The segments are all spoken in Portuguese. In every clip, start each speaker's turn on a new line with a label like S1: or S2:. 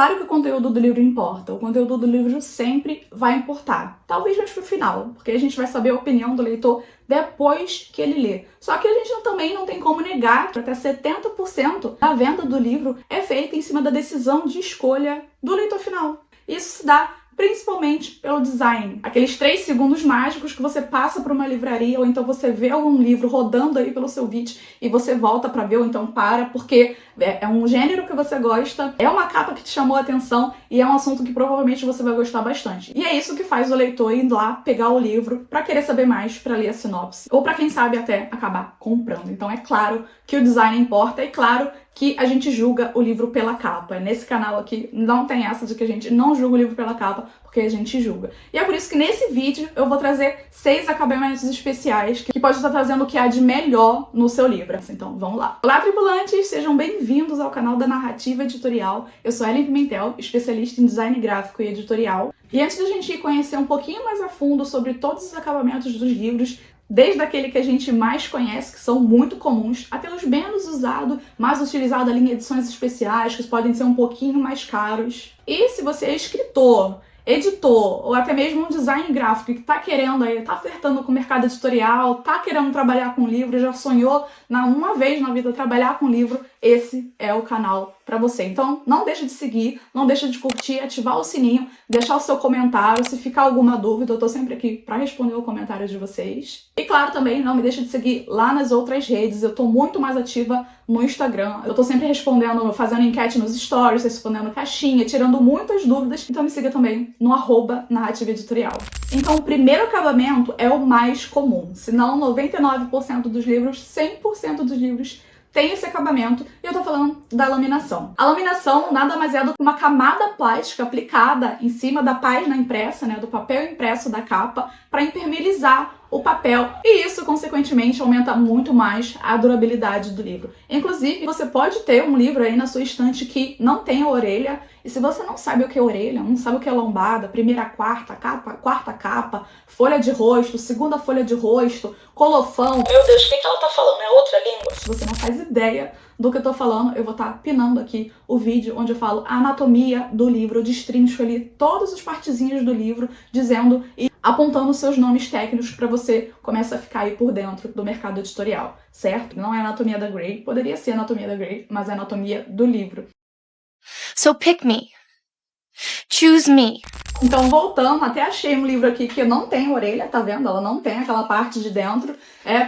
S1: claro que o conteúdo do livro importa, o conteúdo do livro sempre vai importar. Talvez mais pro final, porque a gente vai saber a opinião do leitor depois que ele lê. Só que a gente também não tem como negar que até 70% da venda do livro é feita em cima da decisão de escolha do leitor final. Isso se dá principalmente pelo design. Aqueles 3 segundos mágicos que você passa por uma livraria, ou então você vê algum livro rodando aí pelo seu feed e você volta pra ver, ou então para, porque é um gênero que você gosta, é uma capa que te chamou a atenção e é um assunto que provavelmente você vai gostar bastante. E é isso que faz o leitor ir lá pegar o livro pra querer saber mais, pra ler a sinopse, ou pra quem sabe até acabar comprando. Então é claro que o design importa, é claro que a gente julga o livro pela capa. Nesse canal aqui não tem essa de que a gente não julga o livro pela capa, porque a gente julga. E é por isso que nesse vídeo eu vou trazer 6 acabamentos especiais que pode estar trazendo o que há de melhor no seu livro. Então vamos lá. Olá, tripulantes! Sejam bem-vindos ao canal da Narrativa Editorial. Eu sou Ellen Pimentel, especialista em design gráfico e editorial. E antes da gente conhecer um pouquinho mais a fundo sobre todos os acabamentos dos livros, desde aquele que a gente mais conhece, que são muito comuns, até os menos usados, mais utilizados ali em edições especiais, que podem ser um pouquinho mais caros. E se você é escritor, editor, ou até mesmo um design gráfico que tá querendo aí, tá flertando com o mercado editorial, tá querendo trabalhar com livro, já sonhou uma vez na vida trabalhar com livro, esse é o canal pra você. Então não deixa de seguir, não deixa de curtir, ativar o sininho, deixar o seu comentário, se ficar alguma dúvida, eu tô sempre aqui pra responder o comentário de vocês. E claro, também não me deixa de seguir lá nas outras redes, eu tô muito mais ativa no Instagram, eu tô sempre respondendo, fazendo enquete nos stories, respondendo caixinha, tirando muitas dúvidas, então me siga também no @narrativa editorial. Então o primeiro acabamento é o mais comum, se não 99% dos livros, 100% dos livros tem esse acabamento, e eu tô falando da laminação. A laminação nada mais é do que uma camada plástica aplicada em cima da página impressa, né, do papel impresso da capa, para impermeabilizar o papel, e isso, consequentemente, aumenta muito mais a durabilidade do livro. Inclusive, você pode ter um livro aí na sua estante que não tem a orelha, e se você não sabe o que é orelha, não sabe o que é lombada, primeira, quarta capa, folha de rosto, segunda folha de rosto, colofão... Meu Deus, o que ela tá falando? É outra língua? Se você não faz ideia do que eu tô falando, eu vou estar pinando aqui o vídeo onde eu falo a anatomia do livro, eu destrincho ali todas as partezinhas do livro, dizendo e apontando seus nomes técnicos para você começar a ficar aí por dentro do mercado editorial, certo? Não é anatomia da Grey, poderia ser anatomia da Grey, mas é anatomia do livro.
S2: So pick me. Choose me.
S1: Então, voltando, até achei um livro aqui que não tem orelha, tá vendo? Ela não tem aquela parte de dentro.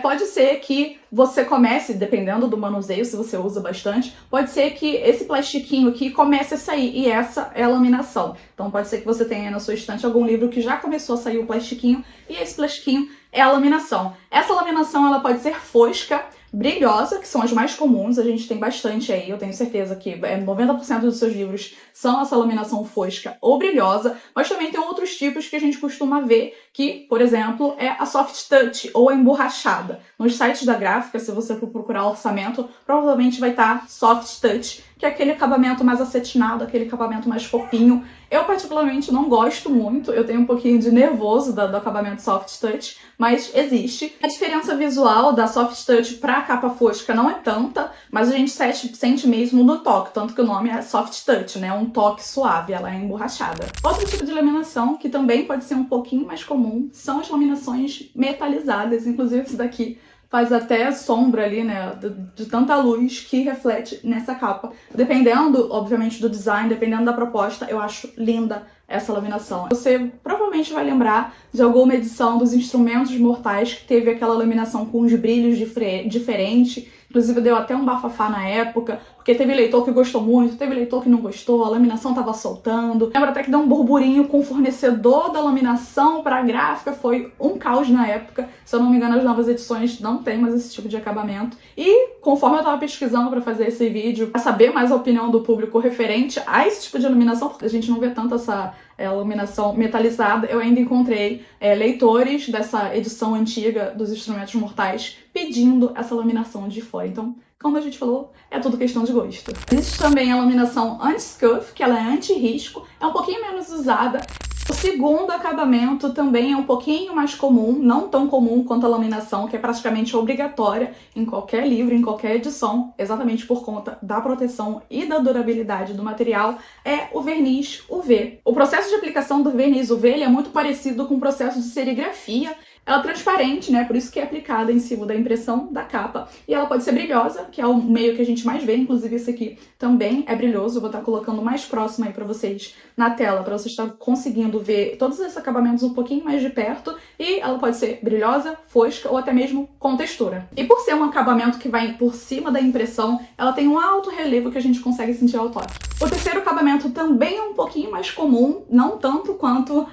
S1: Pode ser que você comece, dependendo do manuseio, se você usa bastante, pode ser que esse plastiquinho aqui comece a sair, e essa é a laminação. Então pode ser que você tenha na sua estante algum livro que já começou a sair o plastiquinho, e esse plastiquinho é a laminação. Essa laminação, ela pode ser fosca, brilhosa, que são as mais comuns, a gente tem bastante aí, eu tenho certeza que 90% dos seus livros são essa laminação fosca ou brilhosa, mas também tem outros tipos que a gente costuma ver, que, por exemplo, é a soft touch ou a emborrachada. Nos sites da gráfica, se você for procurar orçamento, provavelmente vai estar soft touch, que é aquele acabamento mais acetinado, aquele acabamento mais fofinho. Eu particularmente não gosto muito, eu tenho um pouquinho de nervoso do acabamento soft touch, mas existe. A diferença visual da soft touch para a capa fosca não é tanta, mas a gente sente mesmo no toque, tanto que o nome é soft touch, né? Um toque suave, ela é emborrachada. Outro tipo de laminação, que também pode ser um pouquinho mais comum, são as laminações metalizadas, inclusive esse daqui faz até sombra ali, né, de tanta luz que reflete nessa capa. Dependendo, obviamente, do design, dependendo da proposta, eu acho linda essa laminação. Você provavelmente vai lembrar de alguma edição dos Instrumentos Mortais que teve aquela laminação com os brilhos diferentes. Inclusive deu até um bafafá na época, porque teve leitor que gostou muito, teve leitor que não gostou, a laminação tava soltando. Lembro até que deu um burburinho com o fornecedor da laminação para a gráfica, foi um caos na época. Se eu não me engano, as novas edições não tem mais esse tipo de acabamento. E conforme eu tava pesquisando para fazer esse vídeo, para saber mais a opinião do público referente a esse tipo de iluminação, porque a gente não vê tanto essa iluminação metalizada, eu ainda encontrei leitores dessa edição antiga dos Instrumentos Mortais pedindo essa laminação de fora. Então, como a gente falou, é tudo questão de gosto. Existe também a laminação anti-scuff, que ela é anti-risco, é um pouquinho menos usada. O segundo acabamento também é um pouquinho mais comum, não tão comum quanto a laminação, que é praticamente obrigatória em qualquer livro, em qualquer edição, exatamente por conta da proteção e da durabilidade do material, é o verniz UV. O processo de aplicação do verniz UV ele é muito parecido com o processo de serigrafia. Ela é transparente, né? Por isso que é aplicada em cima da impressão da capa. E ela pode ser brilhosa, que é o meio que a gente mais vê. Inclusive esse aqui também é brilhoso. Eu vou estar colocando mais próximo aí para vocês na tela, para vocês estarem conseguindo ver todos esses acabamentos um pouquinho mais de perto. E ela pode ser brilhosa, fosca ou até mesmo com textura. E por ser um acabamento que vai por cima da impressão, ela tem um alto relevo que a gente consegue sentir ao toque. O terceiro acabamento também é um pouquinho mais comum, não tanto quanto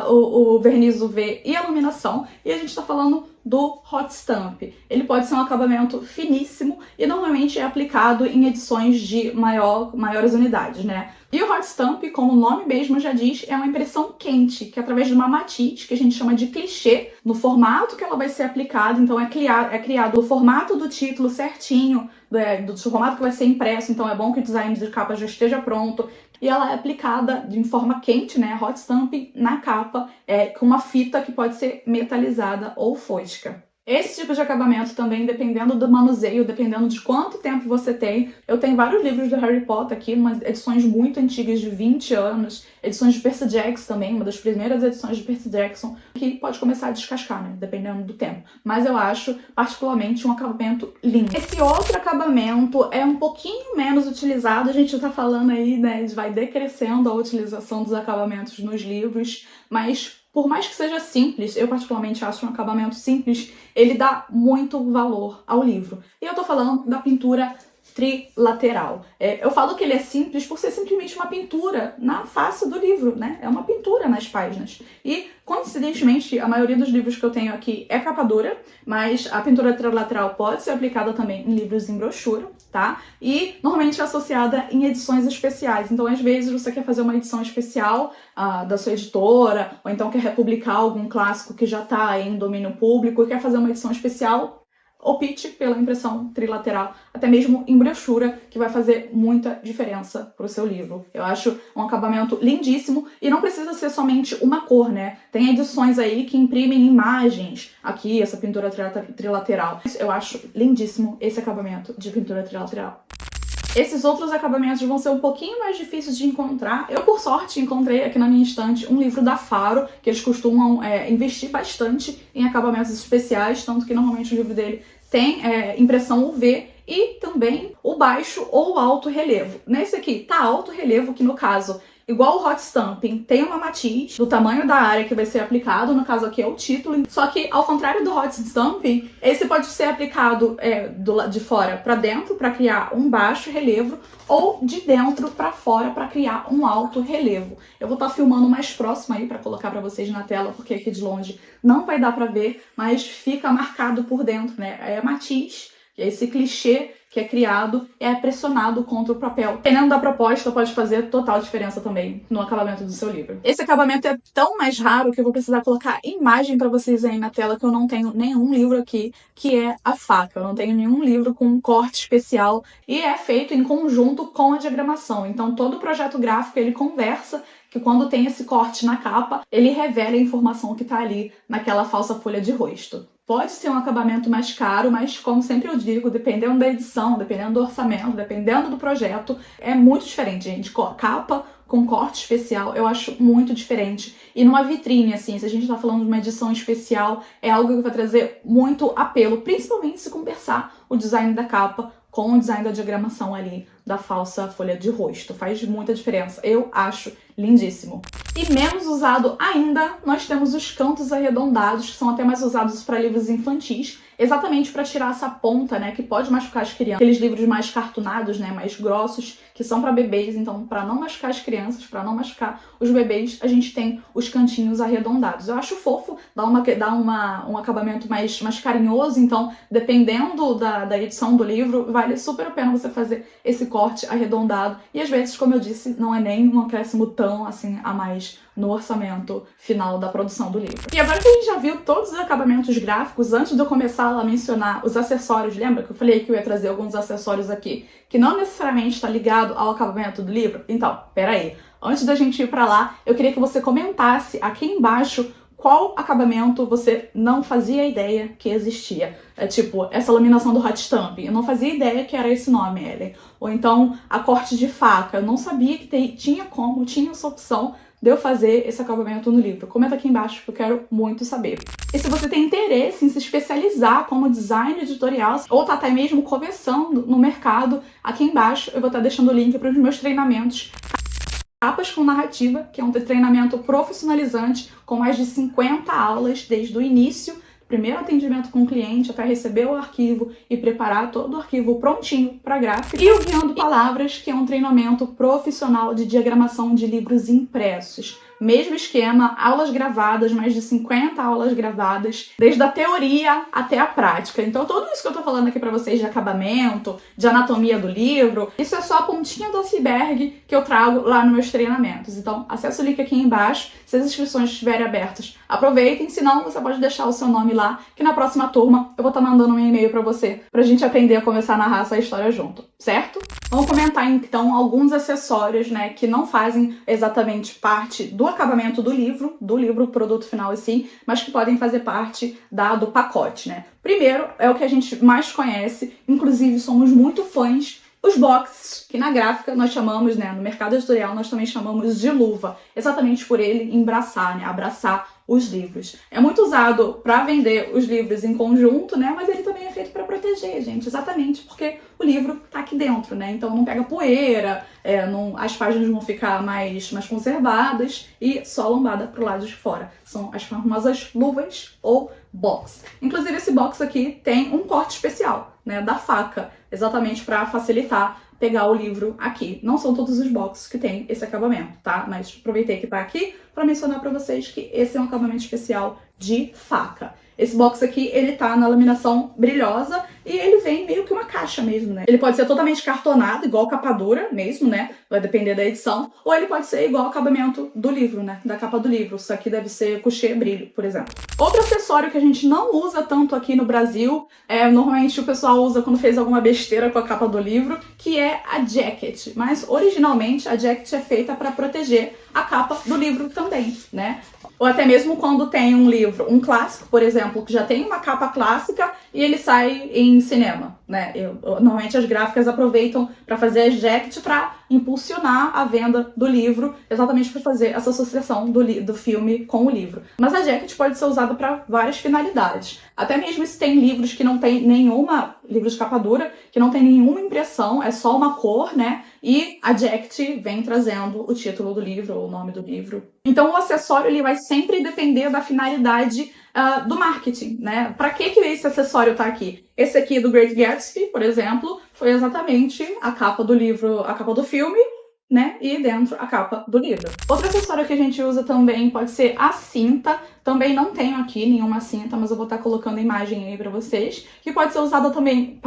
S1: o verniz UV e a iluminação. E a gente está falando do Hot Stamp. Ele pode ser um acabamento finíssimo e normalmente é aplicado em edições de maiores unidades, né? E o Hot Stamp, como o nome mesmo já diz, é uma impressão quente, que é através de uma matiz, que a gente chama de clichê, no formato que ela vai ser aplicada. Então é criado o formato do título certinho, do formato que vai ser impresso. Então é bom que o design de capa já esteja pronto. E ela é aplicada de forma quente, né, hot stamp, na capa, com uma fita que pode ser metalizada ou fosca. Esse tipo de acabamento também, dependendo do manuseio, dependendo de quanto tempo você tem. Eu tenho vários livros do Harry Potter aqui, umas edições muito antigas de 20 anos, edições de Percy Jackson também, uma das primeiras edições de Percy Jackson, que pode começar a descascar, né, dependendo do tempo. Mas eu acho particularmente um acabamento lindo. Esse outro acabamento é um pouquinho menos utilizado, a gente tá falando aí, né, vai decrescendo a utilização dos acabamentos nos livros, mas por mais que seja simples, eu particularmente acho um acabamento simples, ele dá muito valor ao livro. E eu tô falando da pintura trilateral. Eu falo que ele é simples por ser simplesmente uma pintura na face do livro, né? É uma pintura nas páginas. E, coincidentemente, a maioria dos livros que eu tenho aqui é capa dura, mas a pintura trilateral pode ser aplicada também em livros em brochura, tá? E, normalmente, é associada em edições especiais. Então, às vezes, você quer fazer uma edição especial da sua editora, ou então quer republicar algum clássico que já está em domínio público e quer fazer uma edição especial, opte pela impressão trilateral, até mesmo em brochura, que vai fazer muita diferença para o seu livro. Eu acho um acabamento lindíssimo e não precisa ser somente uma cor, né? Tem edições aí que imprimem imagens. Aqui, essa pintura trilateral. Eu acho lindíssimo esse acabamento de pintura trilateral. Esses outros acabamentos vão ser um pouquinho mais difíceis de encontrar. Eu, por sorte, encontrei aqui na minha estante um livro da Faro, que eles costumam investir bastante em acabamentos especiais, tanto que normalmente o livro dele tem impressão UV e também o baixo ou o alto relevo. Nesse aqui tá alto relevo, que no caso, igual o Hot Stamping, tem uma matiz do tamanho da área que vai ser aplicado, no caso aqui é o título, só que ao contrário do Hot Stamping, esse pode ser aplicado do lado de fora para dentro para criar um baixo relevo ou de dentro para fora para criar um alto relevo. Eu vou estar filmando mais próximo aí para colocar para vocês na tela, porque aqui de longe não vai dar para ver, mas fica marcado por dentro, né? É a matiz, que é esse clichê que é criado, é pressionado contra o papel. Dependendo da proposta, pode fazer total diferença também no acabamento do seu livro. Esse acabamento é tão mais raro que eu vou precisar colocar imagem para vocês aí na tela, que eu não tenho nenhum livro aqui, que é a faca. Eu não tenho nenhum livro com um corte especial e é feito em conjunto com a diagramação. Então, todo o projeto gráfico, ele conversa que quando tem esse corte na capa, ele revela a informação que está ali naquela falsa folha de rosto. Pode ser um acabamento mais caro, mas como sempre eu digo, dependendo da edição, dependendo do orçamento, dependendo do projeto, é muito diferente, gente. Capa com corte especial, eu acho muito diferente. E numa vitrine, assim, se a gente tá falando de uma edição especial, é algo que vai trazer muito apelo, principalmente se conversar o design da capa com o design da diagramação ali da falsa folha de rosto. Faz muita diferença. Eu acho lindíssimo. E menos usado ainda, nós temos os cantos arredondados, que são até mais usados para livros infantis, exatamente para tirar essa ponta, né, que pode machucar as crianças. Aqueles livros mais cartunados, né, mais grossos, que são para bebês, então para não machucar as crianças, para não machucar os bebês, a gente tem os cantinhos arredondados. Eu acho fofo, dá um acabamento mais carinhoso, então dependendo da edição do livro, vale super a pena você fazer esse corte corte arredondado e às vezes, como eu disse, não é nem um acréscimo tão assim a mais no orçamento final da produção do livro. E agora que a gente já viu todos os acabamentos gráficos, antes de eu começar a mencionar os acessórios, lembra que eu falei que eu ia trazer alguns acessórios aqui, que não necessariamente está ligado ao acabamento do livro? Então, peraí, antes da gente ir para lá, eu queria que você comentasse aqui embaixo qual acabamento você não fazia ideia que existia. É tipo, essa laminação do hot stamp, eu não fazia ideia que era esse nome, Ellen. Ou então, a corte de faca, eu não sabia que tinha essa opção de eu fazer esse acabamento no livro. Comenta aqui embaixo que eu quero muito saber. E se você tem interesse em se especializar como designer editorial ou tá até mesmo começando no mercado, aqui embaixo eu vou estar deixando o link para os meus treinamentos Capas com Narrativa, que é um treinamento profissionalizante com mais de 50 aulas desde o início, primeiro atendimento com o cliente até receber o arquivo e preparar todo o arquivo prontinho para gráfica. E o Guiando Palavras, que é um treinamento profissional de diagramação de livros impressos. Mesmo esquema, aulas gravadas, mais de 50 aulas gravadas, desde a teoria até a prática. Então tudo isso que eu tô falando aqui pra vocês de acabamento, de anatomia do livro, isso é só a pontinha do iceberg que eu trago lá nos meus treinamentos. Então acessa o link aqui embaixo, se as inscrições estiverem abertas, aproveitem, senão você pode deixar o seu nome lá, que na próxima turma eu vou estar mandando um e-mail pra você, pra gente aprender a começar a narrar essa história junto, certo? Vamos comentar então alguns acessórios, né, que não fazem exatamente parte do acabamento do livro, produto final assim, mas que podem fazer parte do pacote, né? Primeiro, é o que a gente mais conhece, inclusive somos muito fãs, os boxes, que na gráfica nós chamamos, né, no mercado editorial nós também chamamos de luva, exatamente por ele embraçar, né, abraçar os livros. É muito usado para vender os livros em conjunto, né, mas ele também é feito para proteger, gente, exatamente porque o livro tá aqui dentro, né, então não pega poeira, as páginas vão ficar mais conservadas e só lombada pro lado de fora. São as famosas luvas ou box. Inclusive esse box aqui tem um corte especial, né, da faca, exatamente para facilitar pegar o livro aqui. Não são todos os boxes que tem esse acabamento, tá? Mas aproveitei que tá aqui para mencionar para vocês que esse é um acabamento especial de faca. Esse box aqui, ele tá na laminação brilhosa e ele vem meio que uma caixa mesmo, né? Ele pode ser totalmente cartonado, igual capa dura mesmo, né? Vai depender da edição. Ou ele pode ser igual ao acabamento do livro, né? Da capa do livro. Isso aqui deve ser coucher brilho, por exemplo. Outro acessório que a gente não usa tanto aqui no Brasil, normalmente o pessoal usa quando fez alguma besteira com a capa do livro, que é a jacket. Mas originalmente a jacket é feita para proteger a capa do livro também, né? Ou até mesmo quando tem um livro, um clássico, por exemplo, que já tem uma capa clássica e ele sai em cinema, né? Normalmente as gráficas aproveitam para fazer a jacket para impulsionar a venda do livro, exatamente para fazer essa associação do filme com o livro. Mas a jacket pode ser usada para várias finalidades. Até mesmo se tem livros que não tem livros de capa dura, que não tem nenhuma impressão, é só uma cor, né? E a jacket vem trazendo o título do livro, ou o nome do livro. Então o acessório ele vai sempre depender da finalidade do marketing, né? Para que esse acessório tá aqui? Esse aqui do Great Gatsby, por exemplo, foi exatamente a capa do livro, a capa do filme, né? E dentro a capa do livro. Outro acessório que a gente usa também pode ser a cinta. Também não tenho aqui nenhuma cinta, mas eu vou estar colocando a imagem aí pra vocês. Que pode ser usada também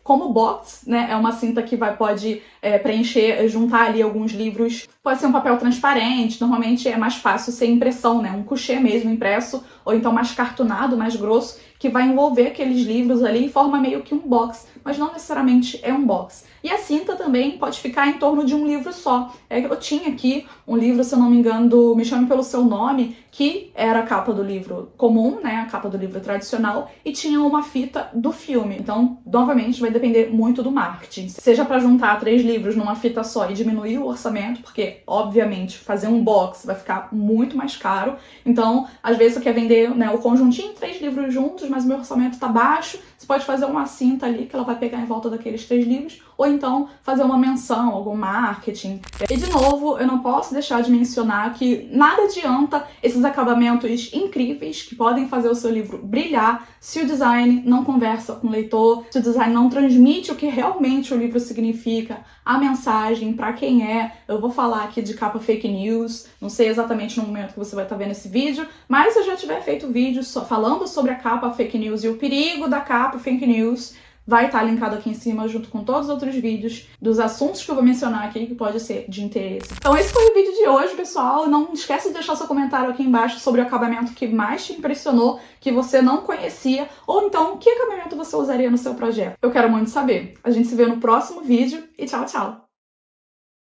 S1: como box, né? É uma cinta que pode preencher, juntar ali alguns livros. Pode ser um papel transparente, normalmente é mais fácil ser impressão, né? Um coucher mesmo impresso, ou então mais cartonado, mais grosso, que vai envolver aqueles livros ali e forma meio que um box, mas não necessariamente é um box. E a cinta também pode ficar em torno de um livro só. Eu tinha aqui um livro, se eu não me engano, do Me Chame Pelo Seu Nome, que era a capa do livro comum, né, a capa do livro tradicional, e tinha uma fita do filme. Então, novamente, vai depender muito do marketing. Seja para juntar 3 livros numa fita só e diminuir o orçamento, porque, obviamente, fazer um box vai ficar muito mais caro. Então, às vezes você quer vender, né, o conjuntinho, 3 livros juntos, mas o meu orçamento tá baixo, você pode fazer uma cinta ali que ela vai pegar em volta daqueles 3 livros, ou então fazer uma menção, algum marketing. E de novo, eu não posso deixar de mencionar que nada adianta esses acabamentos incríveis que podem fazer o seu livro brilhar se o design não conversa com o leitor, se o design não transmite o que realmente o livro significa, a mensagem, para quem é. Eu vou falar aqui de capa fake news, não sei exatamente no momento que você vai estar vendo esse vídeo, mas se eu já tiver feito vídeo falando sobre a capa fake news e o perigo da capa fake news, vai estar linkado aqui em cima, junto com todos os outros vídeos dos assuntos que eu vou mencionar aqui, que pode ser de interesse. Então esse foi o vídeo de hoje, pessoal. Não esquece de deixar seu comentário aqui embaixo sobre o acabamento que mais te impressionou, que você não conhecia, ou então que acabamento você usaria no seu projeto. Eu quero muito saber. A gente se vê no próximo vídeo e tchau, tchau!